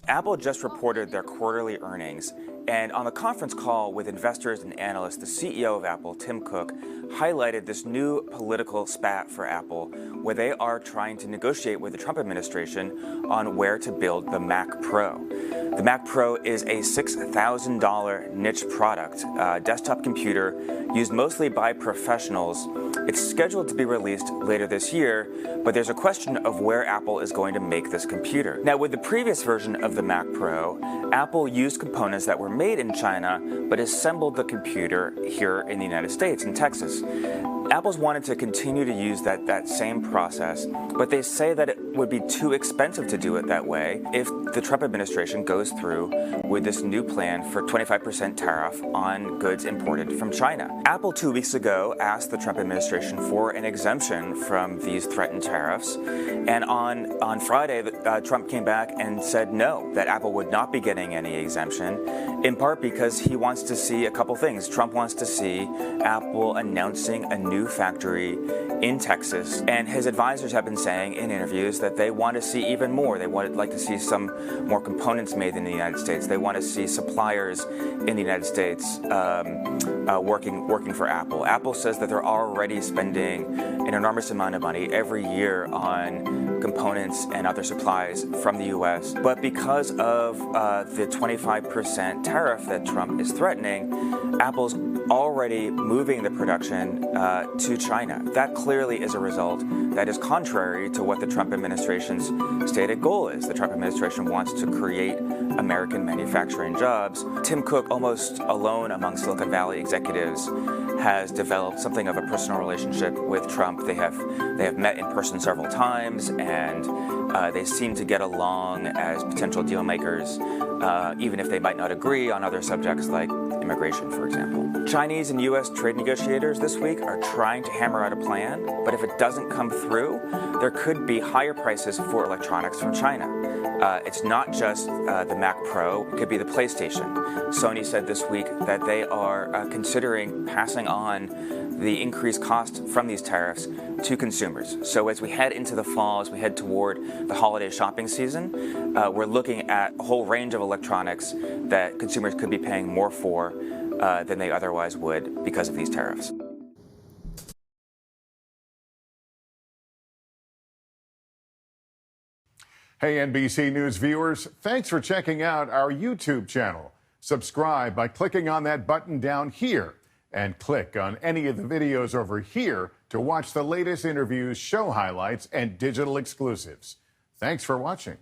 Apple just reported their quarterly earnings, and on the conference call with investors and analysts, the CEO of Apple, Tim Cook, highlighted this new political spat for Apple, where they are trying to negotiate with the Trump administration on where to build the Mac Pro. The Mac Pro is a $6,000 niche product, desktop computer used mostly by professionals. It's scheduled to be released later this year, but there's a question of where Apple is going to make this computer. Now, with the previous version of the Mac Pro, Apple used components that were made in China, but assembled the computer here in the United States, in Texas. Apple's wanted to continue to use that same process, but they say that it would be too expensive to do it that way if the Trump administration goes through with this new plan for 25% tariff on goods imported from China. Apple 2 weeks ago asked the Trump administration for an exemption from these threatened tariffs, and on Friday, Trump came back and said no, that Apple would not be getting any exemption, in part because he wants to see a couple things. Trump wants to see Apple announcing a new factory in Texas, and his advisors have been saying in interviews that they want to see even more. They would like to see some more components made in the United States. They want to see suppliers in the United States working for Apple. Apple says that they're already spending an enormous amount of money every year on components and other supplies from the U.S. But because of the 25% tariff that Trump is threatening, Apple's already moving the production to China. That clearly is a result that is contrary to what the Trump administration's stated goal is. The Trump administration wants to create American manufacturing jobs. Tim Cook, almost alone among Silicon Valley executives, has developed something of a personal relationship with Trump. They have met in person several times, and they seem to get along as potential deal makers, even if they might not agree on other subjects like immigration, for example. Chinese and U.S. trade negotiators this week are trying to hammer out a plan, but if it doesn't come through, there could be higher prices for electronics from China. It's not just the Mac Pro, it could be the PlayStation. Sony said this week that they are considering passing on the increased cost from these tariffs to consumers. So as we head into the fall, as we head toward the holiday shopping season, we're looking at a whole range of electronics that consumers could be paying more for than they otherwise would because of these tariffs. Hey, NBC News viewers, thanks for checking out our YouTube channel. Subscribe by clicking on that button down here, and click on any of the videos over here to watch the latest interviews, show highlights, and digital exclusives. Thanks for watching.